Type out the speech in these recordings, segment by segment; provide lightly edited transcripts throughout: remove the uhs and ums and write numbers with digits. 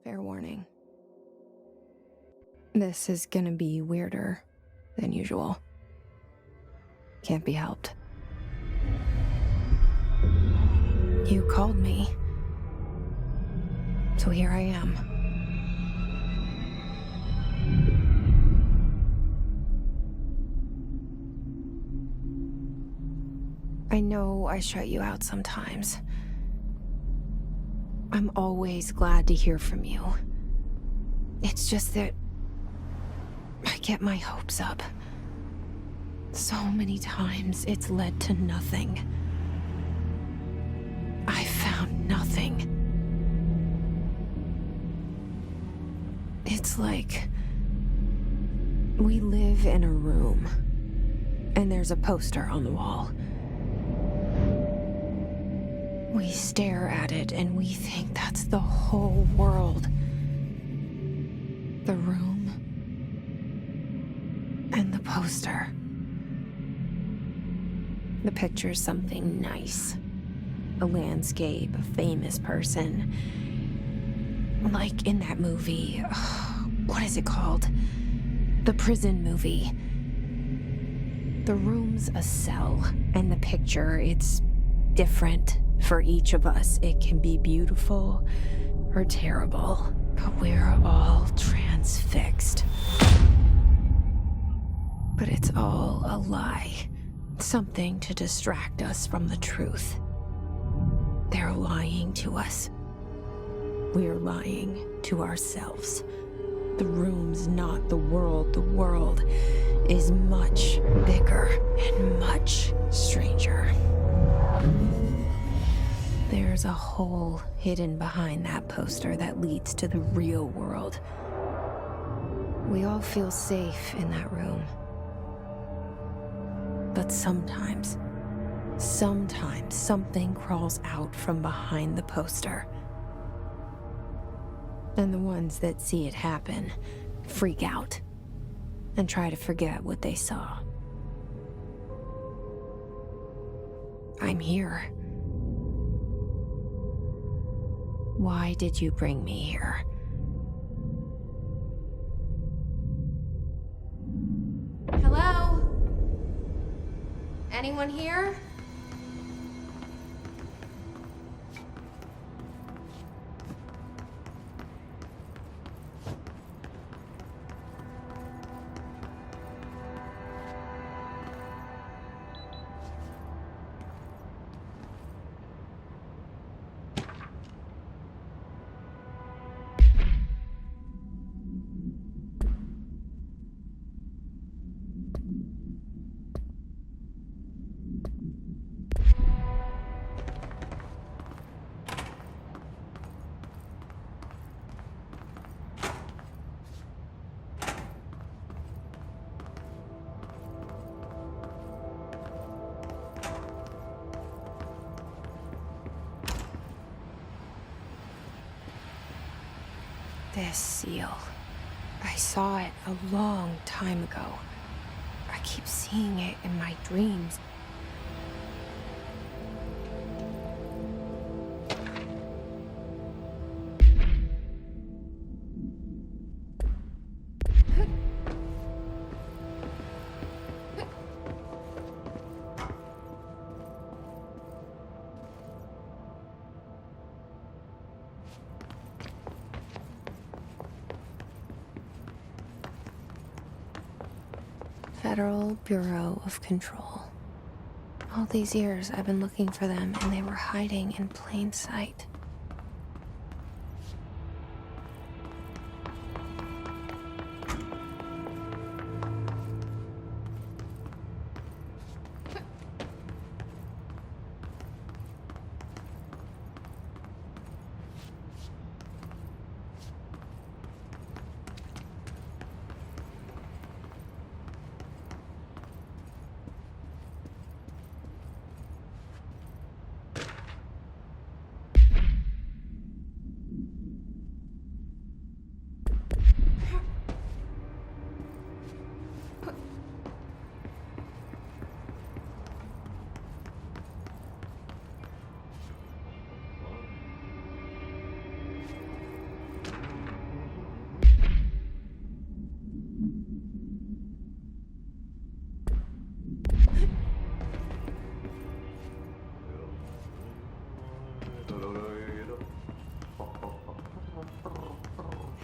Fair warning. This is gonna be weirder than usual. Can't be helped. You called me. So here I am. I know I shut you out sometimes. I'm always glad to hear from you. It's just that I get my hopes up. So many times it's led to nothing. I found nothing. It's like we live in a room, and there's a poster on the wall. We stare at it and we think that's the whole world. The room and the poster. The picture's something nice. A landscape, a famous person. Like in that movie, what is it called? The prison movie. The room's a cell, and the picture, it's different for each of us. It can be beautiful or terrible, but we're all transfixed. But it's all a lie. Something to distract us from the truth. They're lying to us. We're lying to ourselves. The room's not the world. The world is much bigger and much stranger. There's a hole hidden behind that poster that leads to the real world. We all feel safe in that room. But sometimes something crawls out from behind the poster. And the ones that see it happen freak out and try to forget what they saw. I'm here. Why did you bring me here? Hello? Anyone here? This seal. I saw it a long time ago. I keep seeing it in my dreams. Federal Bureau of Control. All these years I've been looking for them, and they were hiding in plain sight.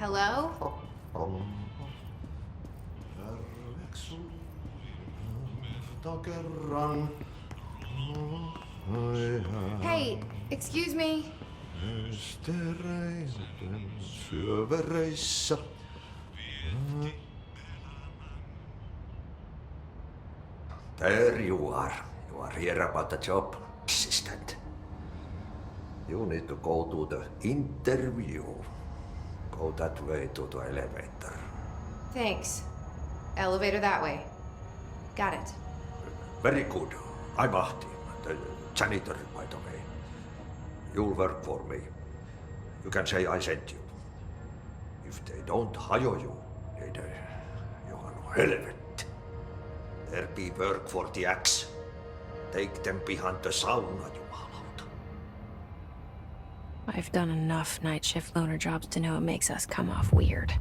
Hello? Hey, excuse me. There you are. You are here about the job, assistant. You need to go to the interview. Go that way to the elevator. Thanks. Elevator that way. Got it. Very good. I'm Ahti, the janitor, by the way. You'll work for me. You can say I sent you. If they don't hire you, then you are no helmet. There be work for the axe. Take them behind the sauna, jumalauta. I've done enough night shift loner jobs to know it makes us come off weird.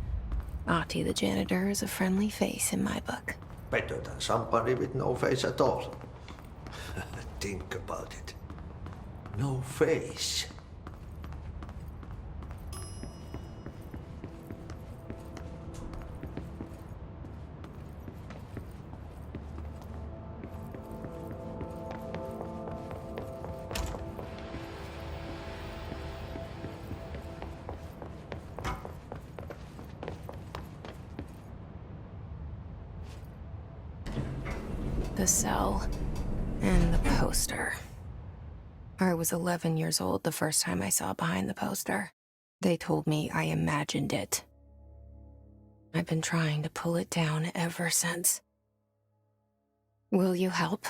Ahti the janitor is a friendly face in my book. Better than somebody with no face at all. Think about it. No face. The cell and the poster. I was 11 years old the first time I saw behind the poster. They told me I imagined it. I've been trying to pull it down ever since. Will you help?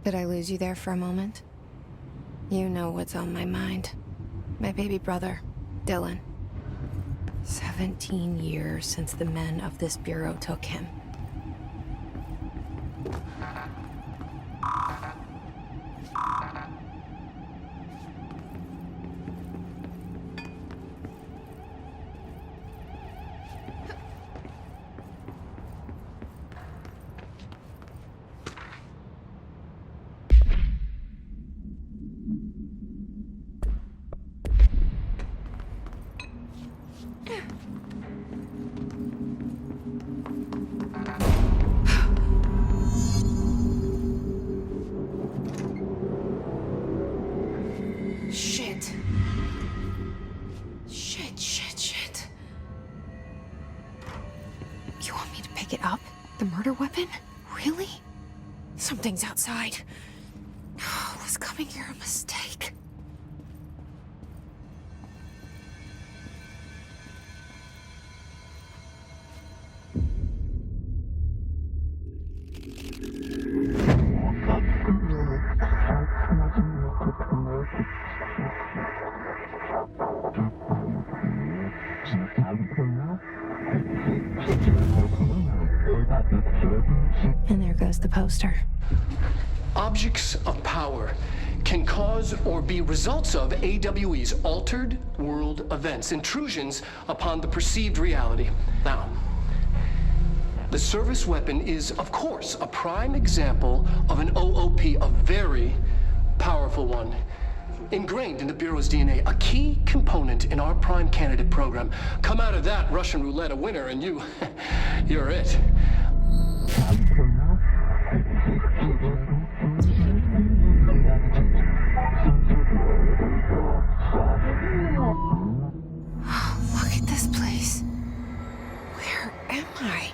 Did I lose you there for a moment? You know what's on my mind. My baby brother, Dylan. 17 years since the men of this bureau took him. Shit. Shit. You want me to pick it up? The murder weapon? Really? Something's outside. Was coming here a mistake? And there goes the poster. Objects of power can cause or be results of AWE's altered world events, intrusions upon the perceived reality. Now, the service weapon is, of course, a prime example of an OOP, a very powerful one. Ingrained in the Bureau's DNA, a key component in our prime candidate program. Come out of that Russian roulette a winner and you're it. I?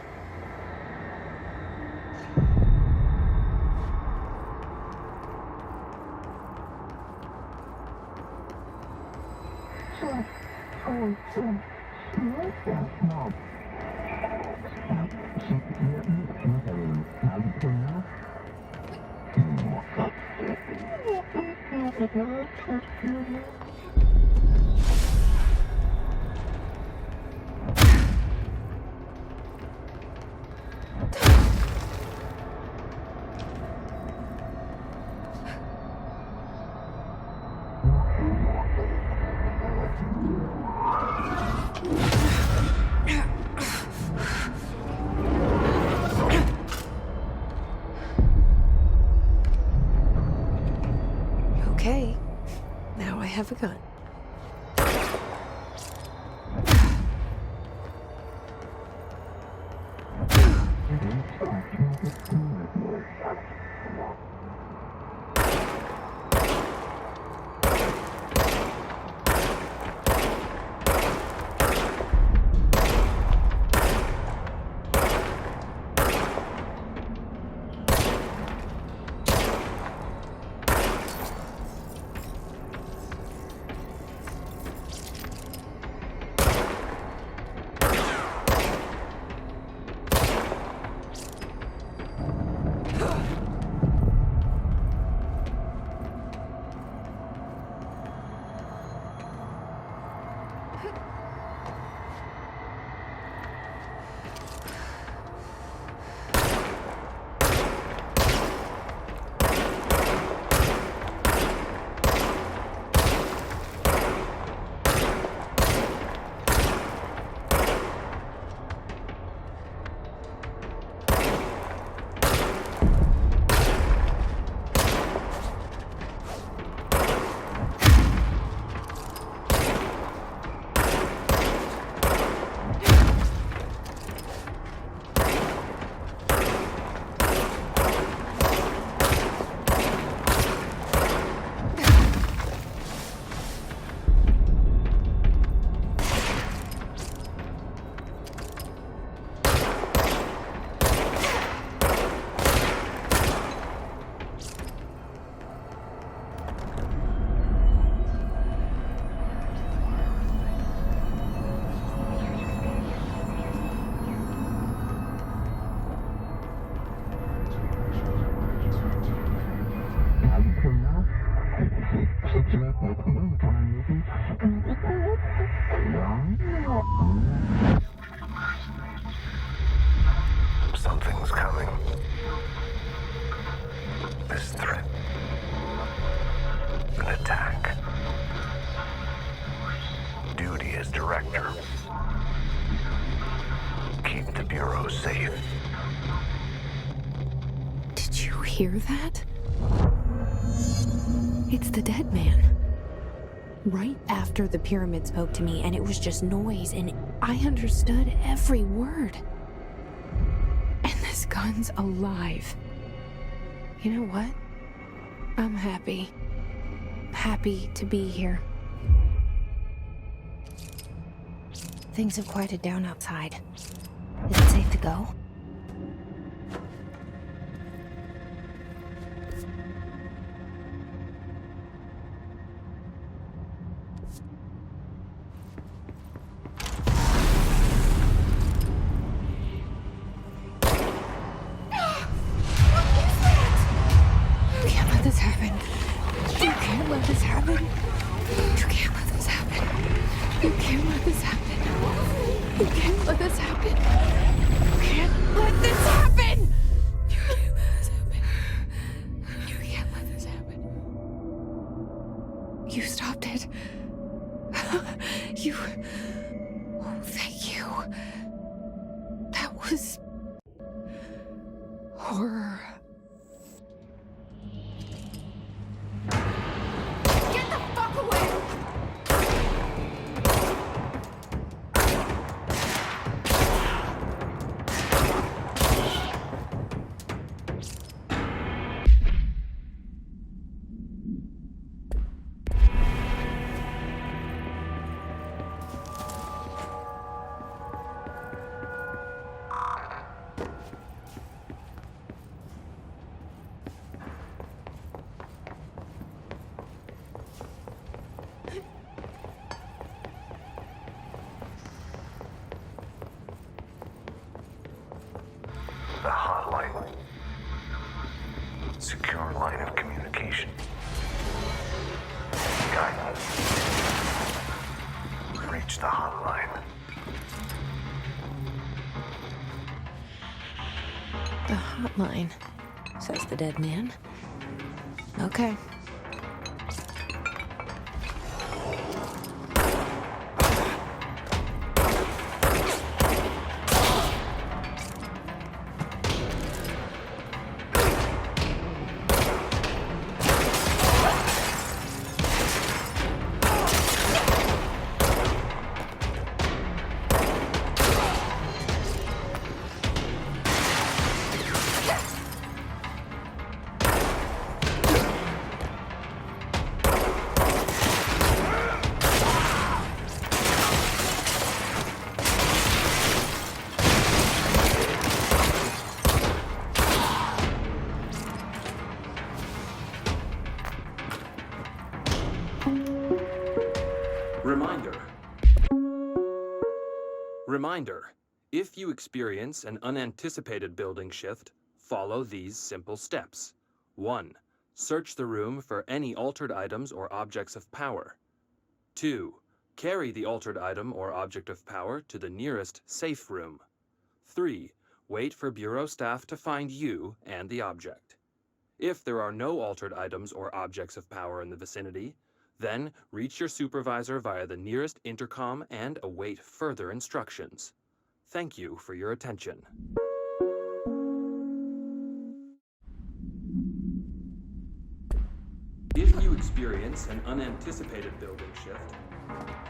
Okay, now I have a gun. Something's coming. This threat. An attack. Duty as director. Keep the Bureau safe. Did you hear that? It's the dead man. Right after the pyramid spoke to me, and it was just noise, and I understood every word. And this gun's alive. You know what? I'm happy. Happy to be here. Things have quieted down outside. Is it safe to go? You stopped it. You... Oh, thank you. That was... horror. Get the fuck away! reach the hotline. The hotline, says the dead man. Okay. Reminder, if you experience an unanticipated building shift, follow these simple steps. 1. Search the room for any altered items or objects of power. 2. Carry the altered item or object of power to the nearest safe room. 3. Wait for Bureau staff to find you and the object. If there are no altered items or objects of power in the vicinity, then reach your supervisor via the nearest intercom and await further instructions. Thank you for your attention. If you experience an unanticipated building shift,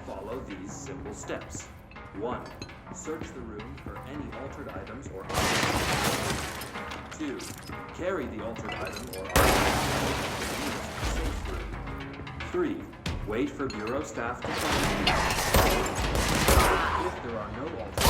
follow these simple steps. 1. Search the room for any altered items or objects. 2. Carry the altered item or object to the nearest safe room. 3. Wait for Bureau staff to find you. If there are no alternatives,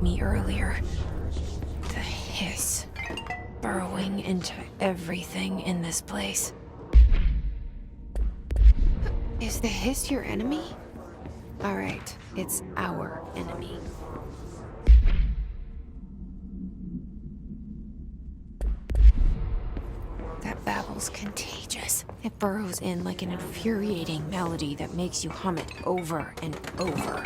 me earlier. The hiss, burrowing into everything in this place. Is the hiss your enemy? Alright, it's our enemy. That babble's contagious. It burrows in like an infuriating melody that makes you hum it over and over.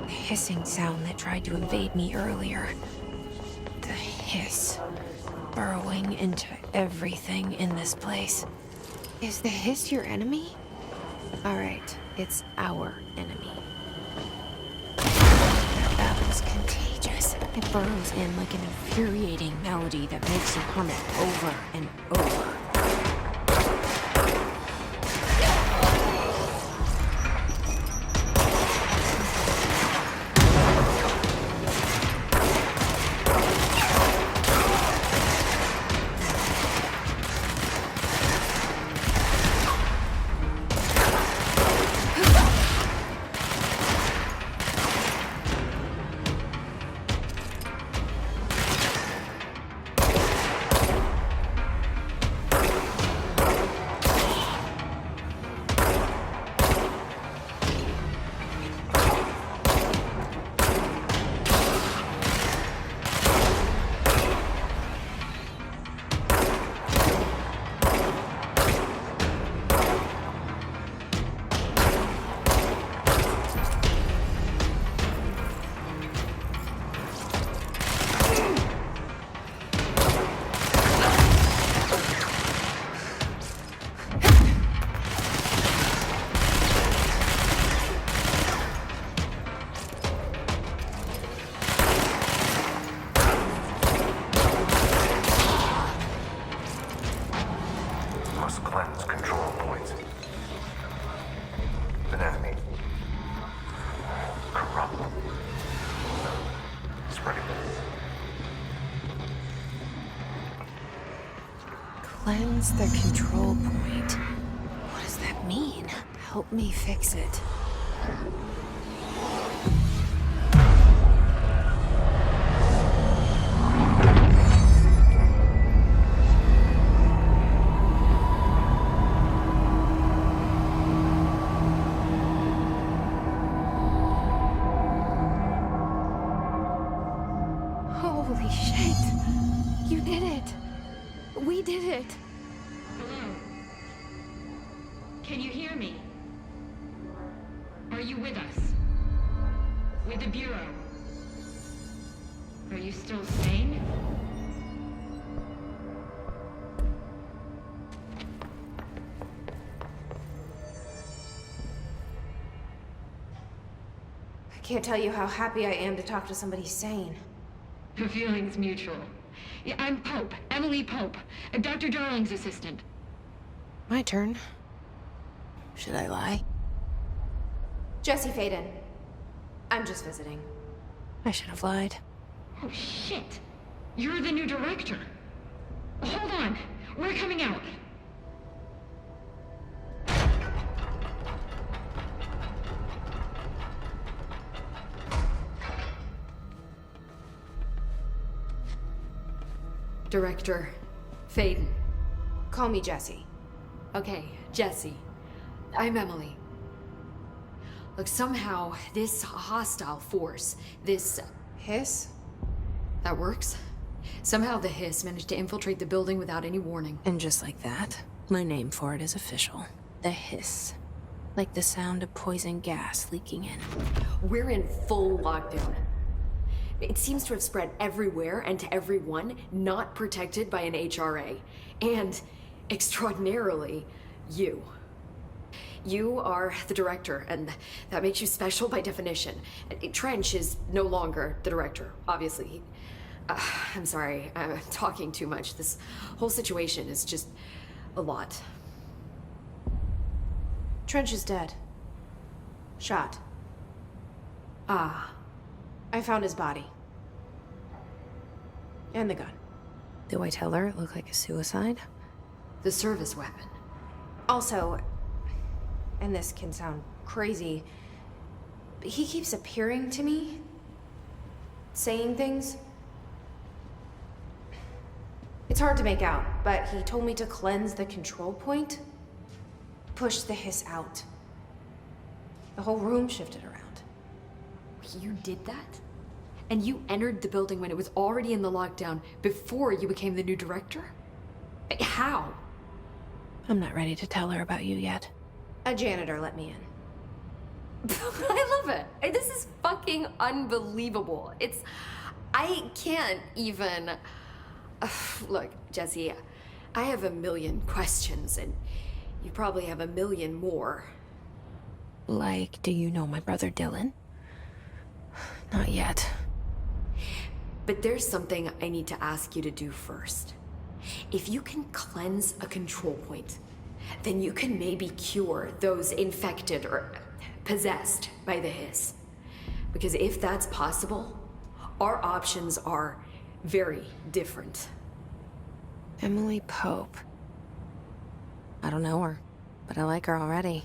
The hissing sound that tried to invade me earlier. The hiss, burrowing into everything in this place. Is the hiss your enemy? Alright, it's our enemy. That babble's contagious. It burrows in like an infuriating melody that makes you hum it over and over. Cleanse control points. An enemy. Corrupt. Spreading. Cleanse the control point. What does that mean? Help me fix it. Holy shit! You did it! We did it! Hello? Can you hear me? Are you with us? With the Bureau? Are you still sane? I can't tell you how happy I am to talk to somebody sane. The feeling's mutual. Yeah, I'm Pope, Emily Pope, Dr. Darling's assistant. My turn. Should I lie? Jesse Faden. I'm just visiting. I should have lied. Oh, shit. You're the new director. Hold on. We're coming out. Director Faden. Call me Jessie. Okay, Jessie. I'm Emily. Look, somehow this hostile force, this... Hiss? That works? Somehow the hiss managed to infiltrate the building without any warning. And just like that, my name for it is official. The hiss. Like the sound of poison gas leaking in. We're in full lockdown. It seems to have spread everywhere and to everyone not protected by an HRA. And, extraordinarily, you. You are the director, and that makes you special by definition. Trench is no longer the director, obviously. I'm sorry, I'm talking too much. This whole situation is just a lot. Trench is dead. Shot. Ah. I found his body. And the gun. Do I tell her it looked like a suicide? The service weapon. Also, and this can sound crazy, but he keeps appearing to me, saying things. It's hard to make out, but he told me to cleanse the control point, push the hiss out. The whole room shifted around. You did that? And you entered the building when it was already in the lockdown before you became the new director? How? I'm not ready to tell her about you yet. A janitor let me in. I love it. This is fucking unbelievable. I can't even... Look, Jessie, I have a million questions, and you probably have a million more. Like, do you know my brother Dylan? Not yet. But there's something I need to ask you to do first. If you can cleanse a control point, then you can maybe cure those infected or possessed by the hiss. Because if that's possible, our options are very different. Emily Pope. I don't know her, but I like her already.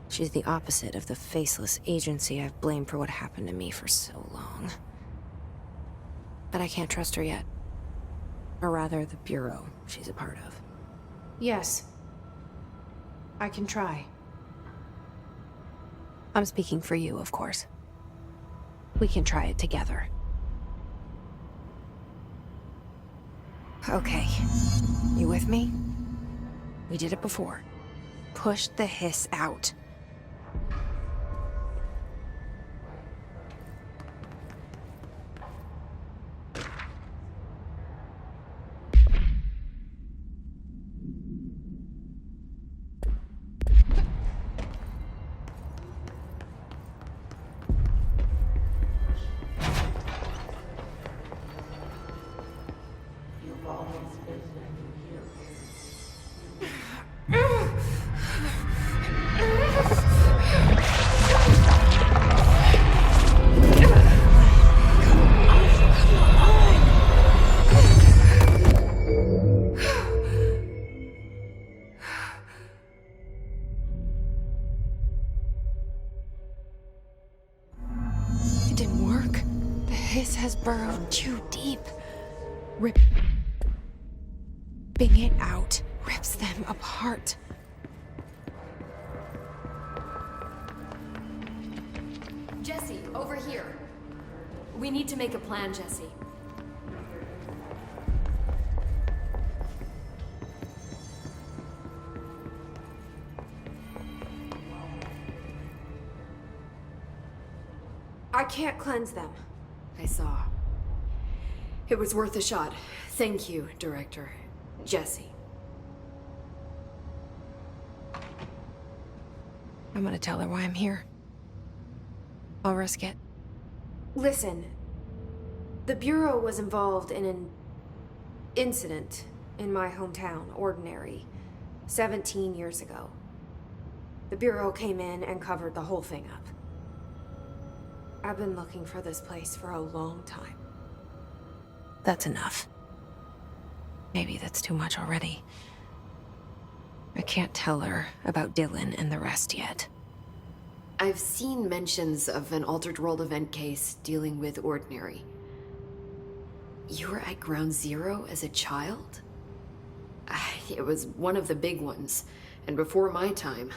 She's the opposite of the faceless agency I've blamed for what happened to me for so long. But I can't trust her yet. Or rather, the Bureau she's a part of. Yes. I can try. I'm speaking for you, of course. We can try it together. Okay. You with me? We did it before. Push the hiss out. Burrowed too deep. Ripping it out rips them apart. Jessie, over here. We need to make a plan, Jessie. I can't cleanse them. I saw. It was worth a shot. Thank you, Director. Jessie. I'm gonna tell her why I'm here. I'll risk it. Listen. The Bureau was involved in an incident in my hometown, Ordinary, 17 years ago. The Bureau came in and covered the whole thing up. I've been looking for this place for a long time. That's enough. Maybe that's too much already. I can't tell her about Dylan and the rest yet. I've seen mentions of an Altered World event case dealing with Ordinary. You were at Ground Zero as a child? It was one of the big ones, and before my time.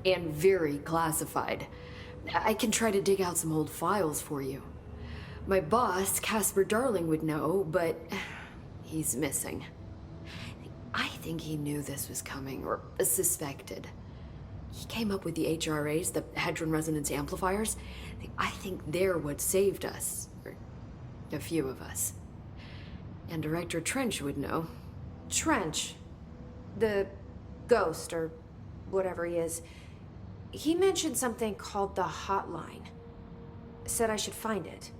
And very classified. I can try to dig out some old files for you. My boss, Casper Darling, would know, but he's missing. I think he knew this was coming, or suspected. He came up with the HRAs, the Hadron Resonance Amplifiers. I think they're what saved us. Or a few of us. And Director Trench would know. Trench. The ghost, or whatever he is. He mentioned something called the Hotline. Said I should find it.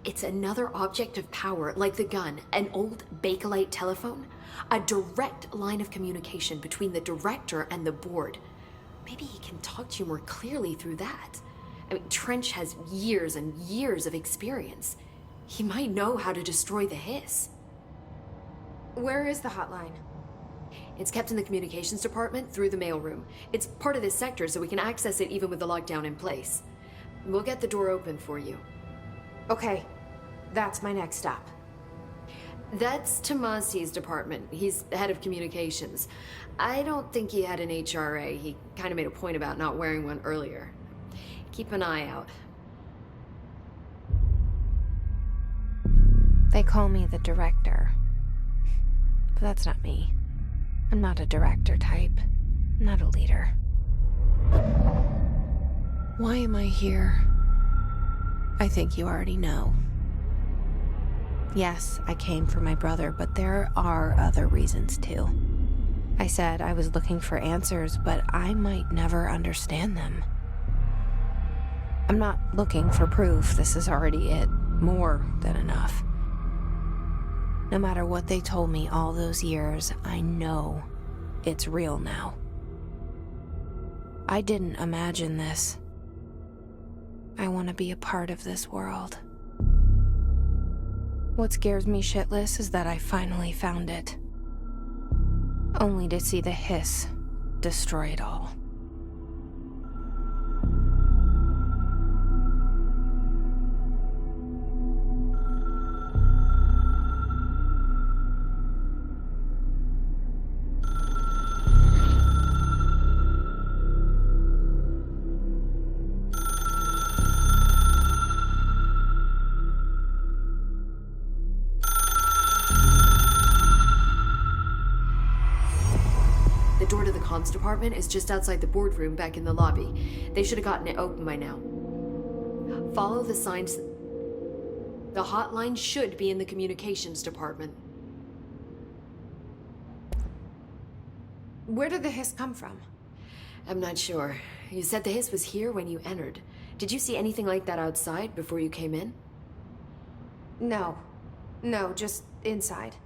It's another object of power, like the gun, an old Bakelite telephone. A direct line of communication between the director and the board. Maybe he can talk to you more clearly through that. I mean, Trench has years and years of experience. He might know how to destroy the hiss. Where is the hotline? It's kept in the communications department through the mailroom. It's part of this sector, so we can access it even with the lockdown in place. We'll get the door open for you. Okay, that's my next stop. That's Tomasi's department. He's head of communications. I don't think he had an HRA. He kind of made a point about not wearing one earlier. Keep an eye out. They call me the director. But that's not me. I'm not a director type. I'm not a leader. Why am I here? I think you already know. Yes, I came for my brother, but there are other reasons too. I said I was looking for answers, but I might never understand them. I'm not looking for proof. This is already it. More than enough. No matter what they told me all those years, I know it's real now. I didn't imagine this. I want to be a part of this world. What scares me shitless is that I finally found it. Only to see the hiss destroy it all. The door to the comms department is just outside the boardroom back in the lobby. They should have gotten it open by now. Follow the signs. The hotline should be in the communications department. Where did the hiss come from? I'm not sure. You said the hiss was here when you entered. Did you see anything like that outside before you came in? No, just inside.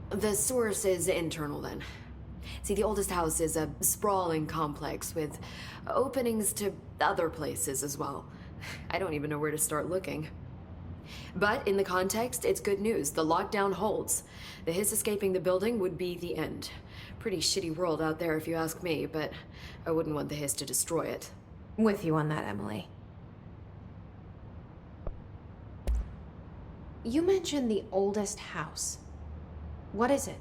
The source is internal then. See, the oldest house is a sprawling complex with openings to other places as well. I don't even know where to start looking. But in the context, it's good news. The lockdown holds. The hiss escaping the building would be the end. Pretty shitty world out there if you ask me, but I wouldn't want the hiss to destroy it. With you on that, Emily. You mentioned the oldest house. What is it?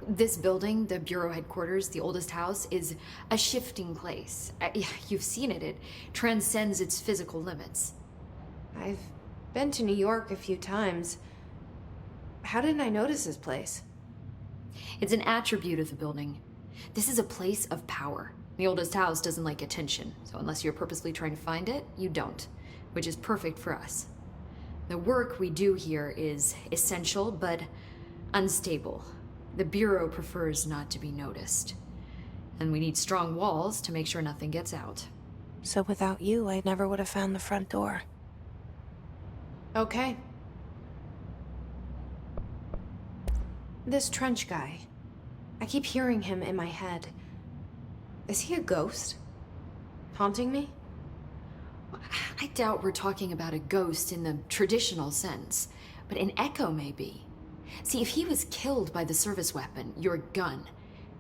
This building, the Bureau headquarters, the oldest house, is a shifting place. You've seen it. It transcends its physical limits. I've been to New York a few times. How didn't I notice this place? It's an attribute of the building. This is a place of power. The oldest house doesn't like attention, so unless you're purposely trying to find it, you don't, which is perfect for us. The work we do here is essential, but unstable. The Bureau prefers not to be noticed. And we need strong walls to make sure nothing gets out. So without you, I never would have found the front door. Okay. This Trench guy. I keep hearing him in my head. Is he a ghost? Haunting me? I doubt we're talking about a ghost in the traditional sense. but an echo maybe. See, if he was killed by the service weapon, your gun,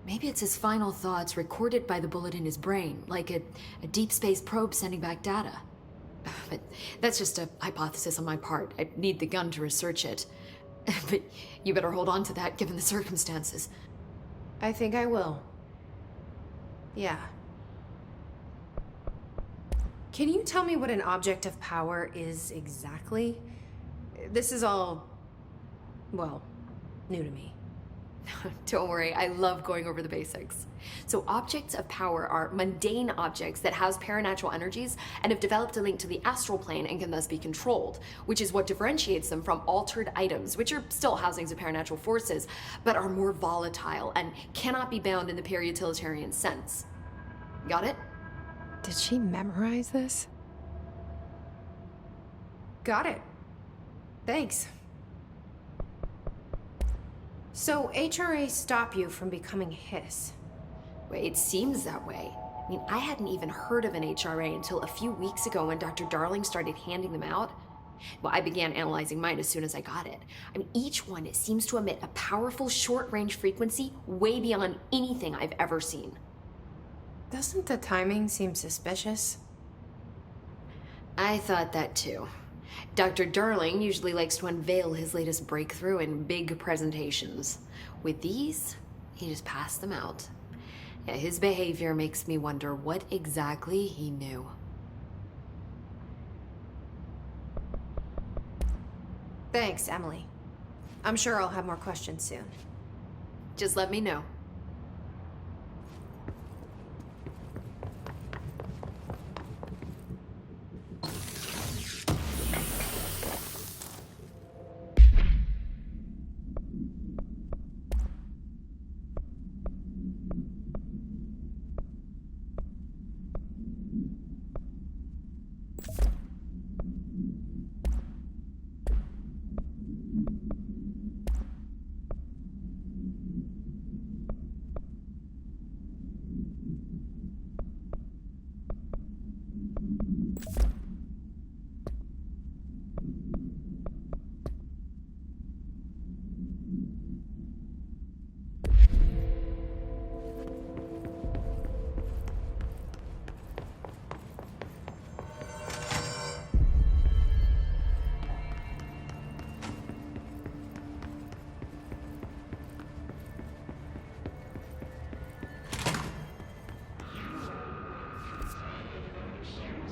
maybe it's his final thoughts recorded by the bullet in his brain, like a deep space probe sending back data. But that's just a hypothesis on my part. I'd need the gun to research it. But you better hold on to that given the circumstances. I think I will. Yeah. Can you tell me what an object of power is exactly? This is all, well, new to me. Don't worry, I love going over the basics. So objects of power are mundane objects that house paranatural energies and have developed a link to the astral plane and can thus be controlled, which is what differentiates them from altered items, which are still housings of paranatural forces, but are more volatile and cannot be bound in the peri-utilitarian sense. Got it? Did she memorize this? Got it. Thanks. So HRA stop you from becoming Hiss? Wait, it seems that way. I mean, I hadn't even heard of an HRA until a few weeks ago when Dr. Darling started handing them out. Well, I began analyzing mine as soon as I got it. I mean, each one seems to emit a powerful short-range frequency way beyond anything I've ever seen. Doesn't the timing seem suspicious? I thought that too. Dr. Darling usually likes to unveil his latest breakthrough in big presentations. With these, he just passed them out. Yeah, his behavior makes me wonder what exactly he knew. Thanks, Emily. I'm sure I'll have more questions soon. Just let me know.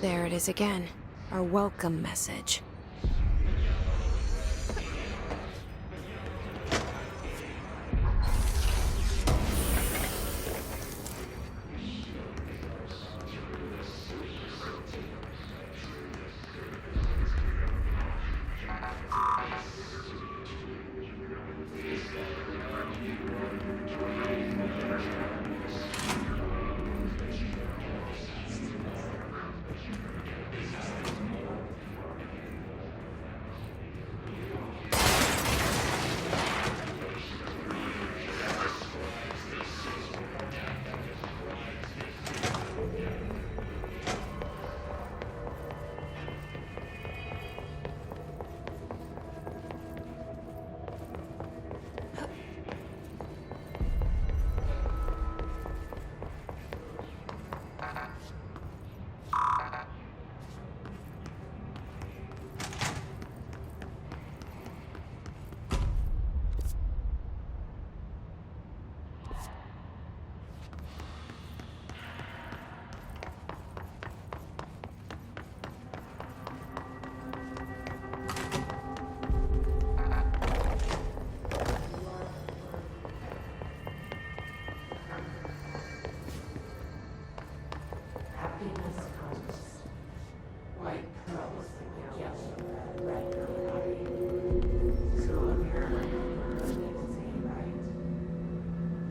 There it is again. Our welcome message.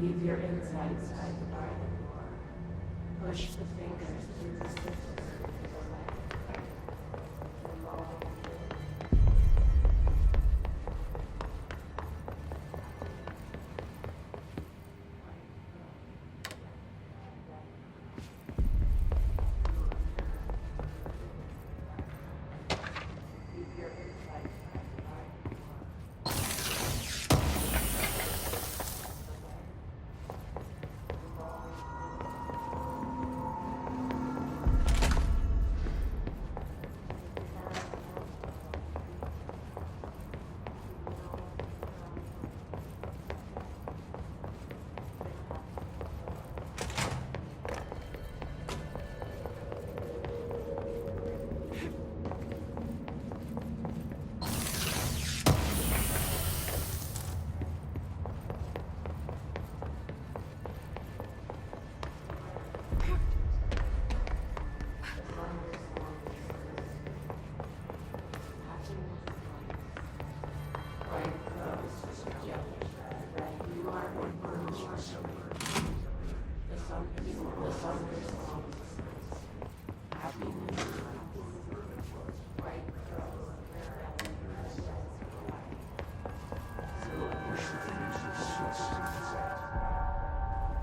Leave your insides by the garden door. Push the fingers through the stitches of the leg. Leave your insides by the garden door.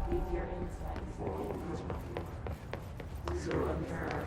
Keep your insights. So America.